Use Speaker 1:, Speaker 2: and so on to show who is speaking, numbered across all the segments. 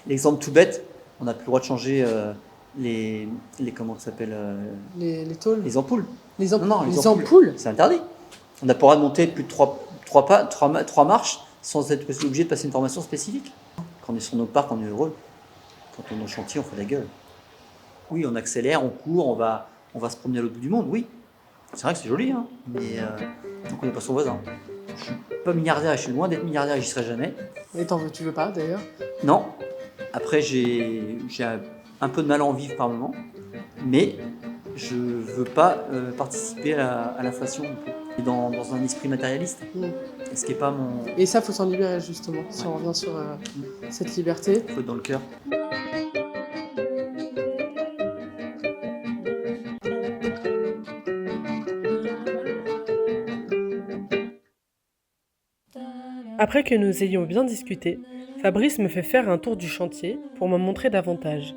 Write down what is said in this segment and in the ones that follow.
Speaker 1: l'exemple tout bête, on n'a plus le droit de changer comment ça s'appelle
Speaker 2: Les tôles.
Speaker 1: les ampoules.
Speaker 2: Les
Speaker 1: Non,
Speaker 2: les ampoules.
Speaker 1: C'est interdit. On n'a pas le droit de monter plus de 3 marches sans être obligé de passer une formation spécifique. Quand on est sur nos parcs, on est heureux. Quand on est au chantier, on fait la gueule. Oui, on accélère, on court, on va se promener à l'autre bout du monde, oui. C'est vrai que c'est joli, hein, mais on connaît pas son voisin. Je suis pas milliardaire, je suis loin d'être milliardaire et j'y serai jamais.
Speaker 2: Et tu veux pas d'ailleurs?
Speaker 1: Non. Après, j'ai un peu de mal à en vivre par moment, mais je veux pas participer à l'inflation non plus. Et dans un esprit matérialiste. Ce qui est pas mon...
Speaker 2: Et ça, faut s'en libérer justement, si on revient sur cette liberté.
Speaker 1: Faut être dans le cœur.
Speaker 3: Après que nous ayons bien discuté, Fabrice me fait faire un tour du chantier pour me montrer davantage.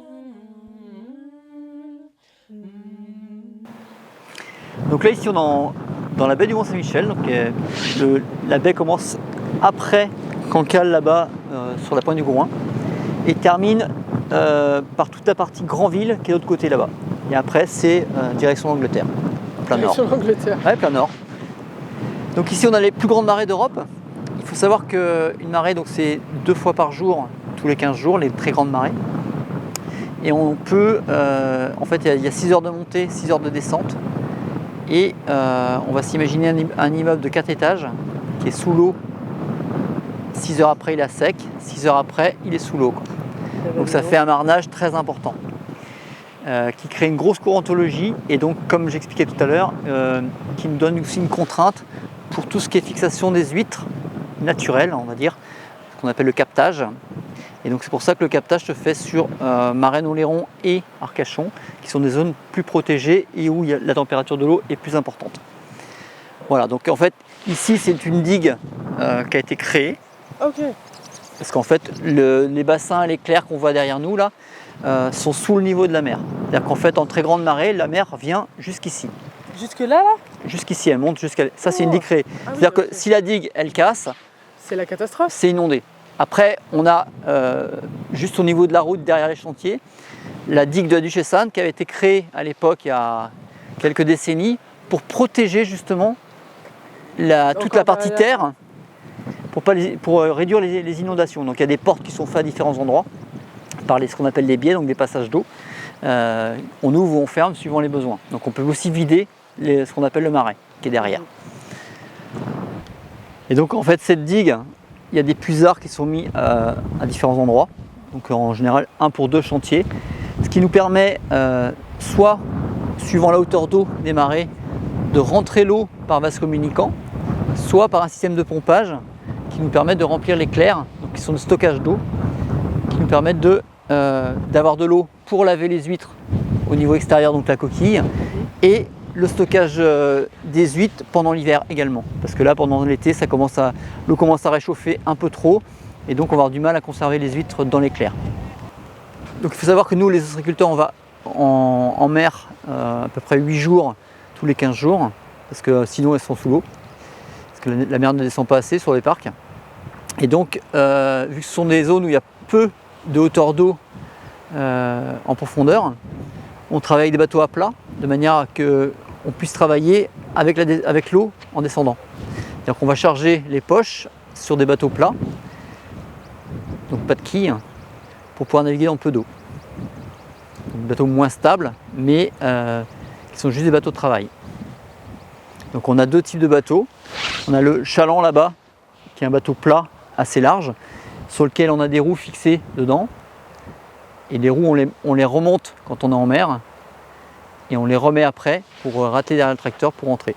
Speaker 1: Donc là, ici, on est dans la baie du Mont-Saint-Michel. Donc, la baie commence après Cancale, là-bas, sur la pointe du Gourouin, et termine par toute la partie Granville, qui est de l'autre côté, là-bas. Et après, c'est direction l'Angleterre, plein nord.
Speaker 2: Direction l'Angleterre.
Speaker 1: Ouais, plein nord. Donc ici, on a les plus grandes marées d'Europe. Il faut savoir qu'une marée, donc, c'est 2 fois par jour, tous les 15 jours, les très grandes marées. Et on peut, en fait, il y a 6 heures de montée, 6 heures de descente. Et on va s'imaginer un immeuble de 4 étages qui est sous l'eau. 6 heures après, il est à sec. 6 heures après, il est sous l'eau. Donc ça fait un marnage très important qui crée une grosse courantologie. Et donc, comme j'expliquais tout à l'heure, qui nous donne aussi une contrainte pour tout ce qui est fixation des huîtres naturelles, on va dire, ce qu'on appelle le captage. Et donc c'est pour ça que le captage se fait sur Marennes-Oléron et Arcachon, qui sont des zones plus protégées et où la température de l'eau est plus importante. Voilà, donc en fait, ici c'est une digue qui a été créée.
Speaker 2: Ok.
Speaker 1: Parce qu'en fait, les bassins et les clairs qu'on voit derrière nous là sont sous le niveau de la mer. C'est-à-dire qu'en fait, en très grande marée, la mer vient jusqu'ici.
Speaker 2: Jusque là,
Speaker 1: Jusqu'ici, elle monte jusqu'à... Ça, c'est une digue créée.
Speaker 2: Ah oui,
Speaker 1: C'est-à-dire que si la digue, elle casse,
Speaker 2: c'est la catastrophe.
Speaker 1: c'est inondé. Après, on a, juste au niveau de la route, derrière les chantiers, la digue de la Duchessane qui avait été créée à l'époque, il y a quelques décennies, pour protéger justement toute la partie terre, pour réduire les inondations. Donc il y a des portes qui sont faites à différents endroits, par ce qu'on appelle les biais, donc des passages d'eau. On ouvre ou on ferme suivant les besoins. Donc on peut aussi vider ce qu'on appelle le marais, qui est derrière. Et donc en fait, cette digue, il y a des puisards qui sont mis à différents endroits, donc en général 1 pour 2 chantiers, ce qui nous permet, soit suivant la hauteur d'eau des marais, de rentrer l'eau par vase communicant, soit par un système de pompage qui nous permet de remplir les clairs, donc qui sont de stockage d'eau, qui nous permettent d'avoir de l'eau pour laver les huîtres au niveau extérieur, donc la coquille, et le stockage des huîtres pendant l'hiver également. Parce que là, pendant l'été, l'eau commence à réchauffer un peu trop, et donc on va avoir du mal à conserver les huîtres dans les clairs. Donc il faut savoir que nous, les ostréiculteurs, on va en mer à peu près 8 jours tous les 15 jours, parce que sinon elles sont sous l'eau, parce que la mer ne descend pas assez sur les parcs. Et donc, vu que ce sont des zones où il y a peu de hauteur d'eau en profondeur, on travaille avec des bateaux à plat, de manière à qu'on puisse travailler avec l'eau en descendant. C'est-à-dire qu'on va charger les poches sur des bateaux plats, donc pas de quilles, pour pouvoir naviguer dans peu d'eau. Des bateaux moins stables, mais qui sont juste des bateaux de travail. Donc on a 2 types de bateaux. On a le chaland là-bas, qui est un bateau plat assez large, sur lequel on a des roues fixées dedans. Et les roues, on les remonte quand on est en mer, et on les remet après pour ratter derrière le tracteur pour rentrer.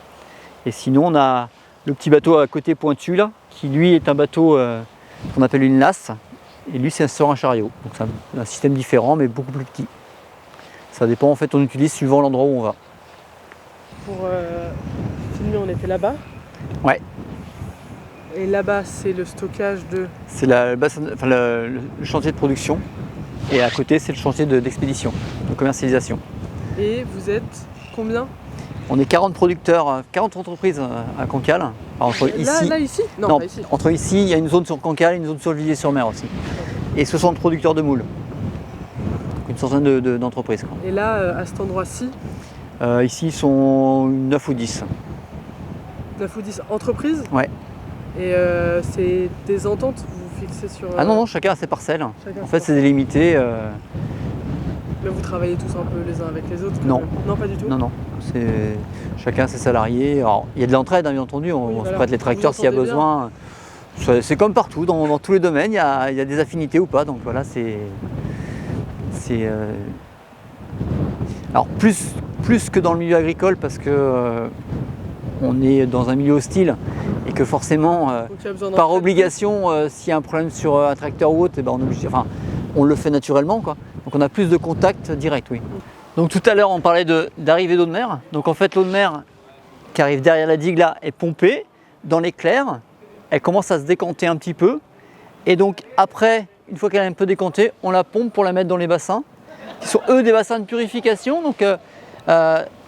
Speaker 1: Et sinon, on a le petit bateau à côté pointu là, qui lui est un bateau qu'on appelle une lasse, et lui c'est sur un chariot. Donc c'est un système différent, mais beaucoup plus petit. Ça dépend, en fait, on utilise suivant l'endroit où on va.
Speaker 2: Pour filmer, on était là-bas.
Speaker 1: Ouais.
Speaker 2: Et là-bas, c'est le stockage de...
Speaker 1: C'est le chantier de production. Et à côté, c'est le chantier d'expédition, de commercialisation.
Speaker 2: Et vous êtes combien?
Speaker 1: On est 40 producteurs, 40 entreprises à Cancale.
Speaker 2: Là, ici?
Speaker 1: Non,
Speaker 2: pas ici.
Speaker 1: Entre ici, il y a une zone sur Cancale et une zone sur Villiers-sur-Mer aussi. et 60 producteurs de moules. Donc une centaine d'entreprises.
Speaker 3: Et là, à cet endroit-ci,
Speaker 1: Ici, ils sont 9 ou 10.
Speaker 3: 9 ou 10 entreprises.
Speaker 1: Ouais.
Speaker 3: Et c'est des ententes, vous fixez sur...
Speaker 1: Ah non, chacun a ses parcelles.
Speaker 3: Chacun
Speaker 1: En
Speaker 3: ses
Speaker 1: fait, c'est délimité.
Speaker 3: Mais vous travaillez tous un peu les uns avec les autres quand
Speaker 1: Non.
Speaker 3: même. Non, pas du tout.
Speaker 1: Non. Chacun ses salariés. Alors, il y a de l'entraide, hein, bien entendu. On
Speaker 3: Oui,
Speaker 1: se
Speaker 3: voilà.
Speaker 1: prête les tracteurs s'il y a
Speaker 3: Vous vous
Speaker 1: besoin. C'est comme partout, dans tous les domaines, il y a des affinités ou pas. Donc voilà, alors plus que dans le milieu agricole parce que on est dans un milieu hostile et que forcément,
Speaker 3: Donc, il y a besoin
Speaker 1: par
Speaker 3: d'entraide.
Speaker 1: obligation, s'il y a un problème sur un tracteur ou autre, eh ben, on le fait naturellement, quoi. Donc on a plus de contact direct, oui. Donc tout à l'heure, on parlait d'arrivée d'eau de mer. Donc en fait, l'eau de mer qui arrive derrière la digue là est pompée dans l'éclair. Elle commence à se décanter un petit peu. Et donc après, une fois qu'elle est un peu décantée, on la pompe pour la mettre dans les bassins, qui sont eux des bassins de purification. Donc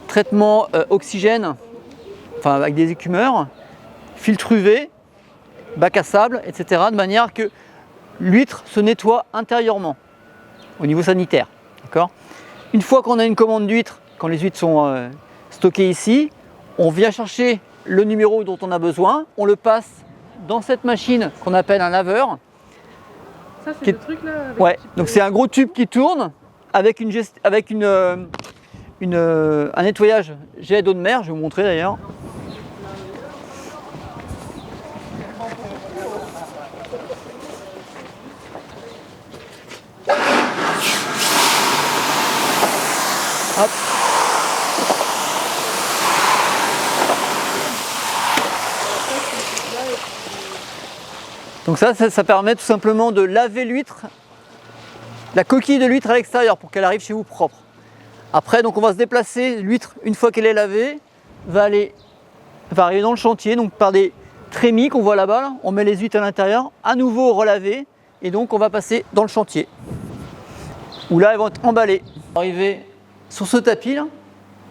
Speaker 1: traitement oxygène, enfin avec des écumeurs, filtre UV, bac à sable, etc. De manière que l'huître se nettoie intérieurement au niveau sanitaire. D'accord ? Une fois qu'on a une commande d'huîtres, quand les huîtres sont stockées ici, on vient chercher le numéro dont on a besoin, on le passe dans cette machine qu'on appelle un laveur.
Speaker 3: Ça, c'est
Speaker 1: Qui-
Speaker 3: le truc là avec
Speaker 1: Ouais,
Speaker 3: le petit
Speaker 1: donc
Speaker 3: peu-
Speaker 1: c'est un gros tube qui tourne avec un nettoyage jet d'eau de mer, je vais vous montrer d'ailleurs. Hop. Donc ça permet tout simplement de laver l'huître, la coquille de l'huître à l'extérieur pour qu'elle arrive chez vous propre. Après, donc on va se déplacer, l'huître, une fois qu'elle est lavée, va arriver dans le chantier, donc par des trémies qu'on voit là-bas, là, on met les huîtres à l'intérieur, à nouveau relaver, et donc on va passer dans le chantier, où là elles vont être emballées. Arriver sur ce tapis là,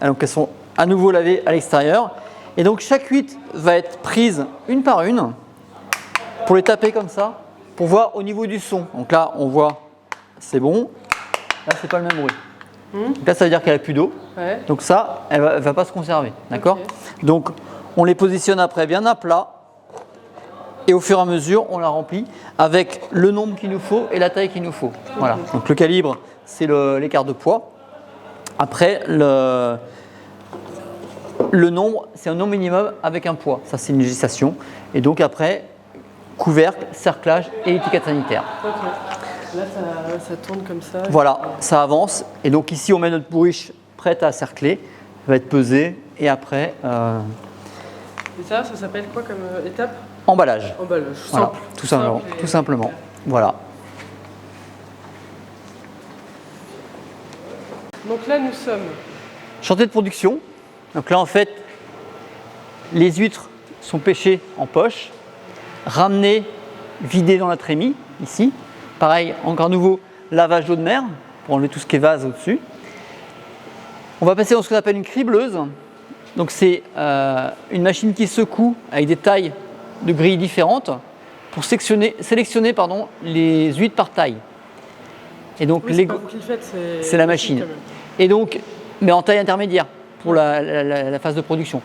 Speaker 1: donc elles sont à nouveau lavées à l'extérieur, et donc chaque huître va être prise une par une, pour les taper comme ça, pour voir au niveau du son. Donc là, on voit, c'est bon. Là, c'est pas le même bruit. Donc là, ça veut dire qu'elle a plus d'eau.
Speaker 3: Ouais.
Speaker 1: Donc ça, elle va pas se conserver. D'accord ?
Speaker 3: Ok.
Speaker 1: Donc, on les positionne après bien à plat. Et au fur et à mesure, on la remplit avec le nombre qu'il nous faut et la taille qu'il nous faut. Voilà. Donc le calibre, c'est l'écart de poids. Après, le nombre, c'est un nombre minimum avec un poids. Ça, c'est une législation. Et donc après, couvercle, cerclage et étiquette sanitaire.
Speaker 3: Ok. Là, ça tourne comme ça.
Speaker 1: Voilà, ça avance. Et donc ici, on met notre bourriche prête à cercler. Elle va être pesée. Et après,
Speaker 3: Et ça s'appelle quoi comme étape?
Speaker 1: emballage.
Speaker 3: Emballage.
Speaker 1: Voilà,
Speaker 3: Simple.
Speaker 1: tout simplement.
Speaker 3: Simple et-
Speaker 1: Tout simplement. Voilà.
Speaker 3: Donc là, nous sommes.
Speaker 1: Chantier de production. Donc là, en fait, les huîtres sont pêchées en poche, ramenées, vidées dans la trémie, ici. Pareil, encore nouveau, lavage d'eau de mer, pour enlever tout ce qui est vase au-dessus. On va passer dans ce qu'on appelle une cribleuse. Donc c'est une machine qui secoue avec des tailles de grilles différentes pour sélectionner les huîtres par taille. Et donc
Speaker 3: Oui, c'est pas vous qui le faites,
Speaker 1: c'est la machine.
Speaker 3: quand même.
Speaker 1: Et donc, mais en taille intermédiaire pour la phase de production.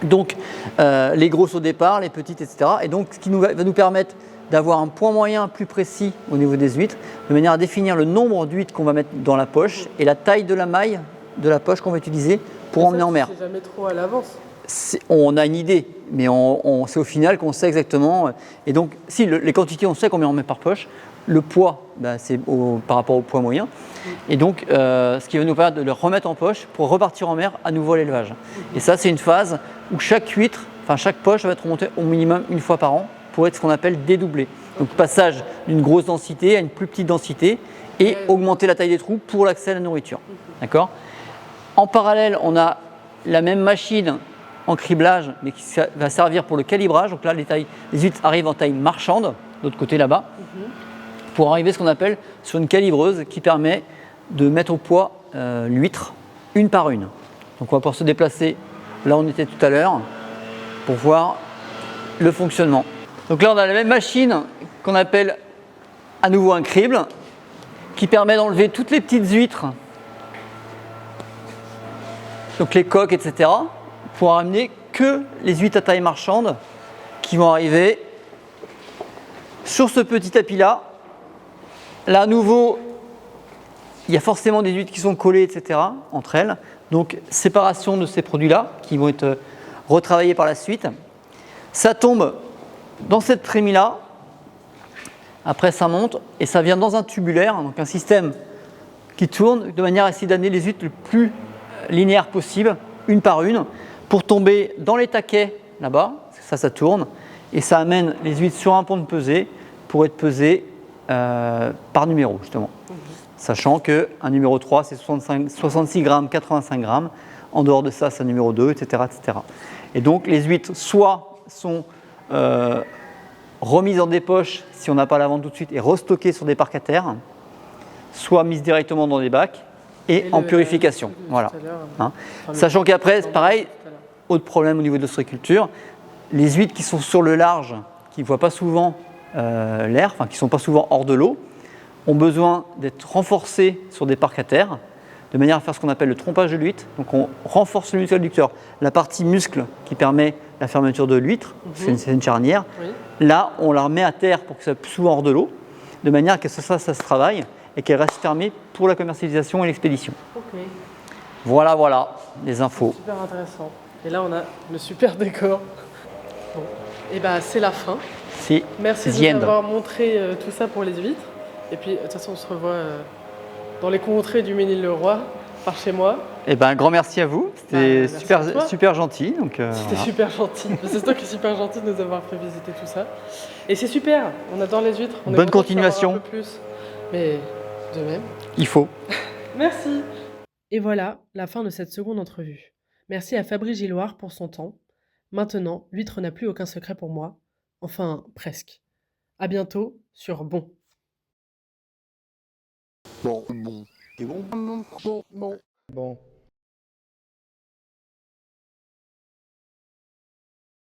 Speaker 1: Donc, les grosses au départ, les petites, etc. Et donc, ce qui va nous permettre d'avoir un point moyen plus précis au niveau des huîtres, de manière à définir le nombre d'huîtres qu'on va mettre dans la poche et la taille de la maille de la poche qu'on va utiliser pour
Speaker 3: Mais
Speaker 1: emmener
Speaker 3: ça,
Speaker 1: en mer.
Speaker 3: C'est jamais trop à l'avance.
Speaker 1: On a une idée, mais c'est au final qu'on sait exactement. Et donc, si les quantités, on sait combien on met par poche. Le poids, c'est par rapport au poids moyen. Et donc, ce qui va nous permettre de le remettre en poche pour repartir en mer à nouveau à l'élevage. Et ça, c'est une phase où chaque poche va être remontée au minimum une fois par an pour être ce qu'on appelle dédoublé. Donc, passage d'une grosse densité à une plus petite densité et augmenter la taille des trous pour l'accès à la nourriture. D'accord ? En parallèle, on a la même machine en criblage, mais qui va servir pour le calibrage. Donc là, les huîtres arrivent en taille marchande, de l'autre côté là-bas, pour arriver à ce qu'on appelle sur une calibreuse qui permet de mettre au poids l'huître une par une. Donc on va pouvoir se déplacer là où on était tout à l'heure pour voir le fonctionnement. Donc là, on a la même machine qu'on appelle à nouveau un crible qui permet d'enlever toutes les petites huîtres, donc les coques, etc., pour amener que les huîtres à taille marchande qui vont arriver sur ce petit tapis-là. Là, à nouveau, il y a forcément des huîtres qui sont collées, etc., entre elles. Donc, séparation de ces produits-là qui vont être retravaillés par la suite. Ça tombe dans cette trémie-là. Après, ça monte et ça vient dans un tubulaire, donc un système qui tourne de manière à essayer d'amener les huîtres le plus linéaire possible, une par une, pour tomber dans les taquets là-bas. Ça tourne et ça amène les huîtres sur un pont de pesée pour être pesées par numéro, justement. Sachant qu'un numéro 3, c'est 66 grammes, 85 grammes. En dehors de ça, c'est un numéro 2, etc., etc. Et donc, les huîtres, soit sont remises dans des poches si on n'a pas la vente tout de suite et restockées sur des parcs à terre, soit mises directement dans des bacs et en purification. Voilà. Hein. Sachant qu'après, c'est pareil, autre problème au niveau de l'ostréiculture, les huîtres qui sont sur le large, qui ne voient pas souvent l'air, enfin qui ne sont pas souvent hors de l'eau, ont besoin d'être renforcées sur des parcs à terre, de manière à faire ce qu'on appelle le trompage de l'huître. Donc on renforce le muscle adducteur, la partie muscle qui permet la fermeture de l'huître, c'est une charnière. Oui. Là, on la remet à terre pour que ça soit plus souvent hors de l'eau, de manière que ça se travaille et qu'elle reste fermée pour la commercialisation et l'expédition. Okay. Voilà, les infos.
Speaker 3: Super intéressant. Et là, on a le super décor. Bon. Et ben, c'est la fin. Merci de nous avoir montré tout ça pour les huîtres. Et puis, de toute façon, on se revoit dans les contrées du Ménil-le-Roi, par chez moi.
Speaker 1: Eh ben, un grand merci à vous. C'était super gentil.
Speaker 3: C'était super gentil. C'est toi qui es super gentil de nous avoir fait visiter tout ça. Et c'est super. On adore les huîtres.
Speaker 1: Bonne continuation.
Speaker 3: Un peu plus. Mais de même.
Speaker 1: Il faut.
Speaker 3: Merci. Et voilà la fin de cette seconde entrevue. Merci à Fabrice Gilloire pour son temps. Maintenant, l'huître n'a plus aucun secret pour moi. Enfin, presque. À bientôt sur Bon.
Speaker 1: Bon. C'est bon.
Speaker 4: Bon.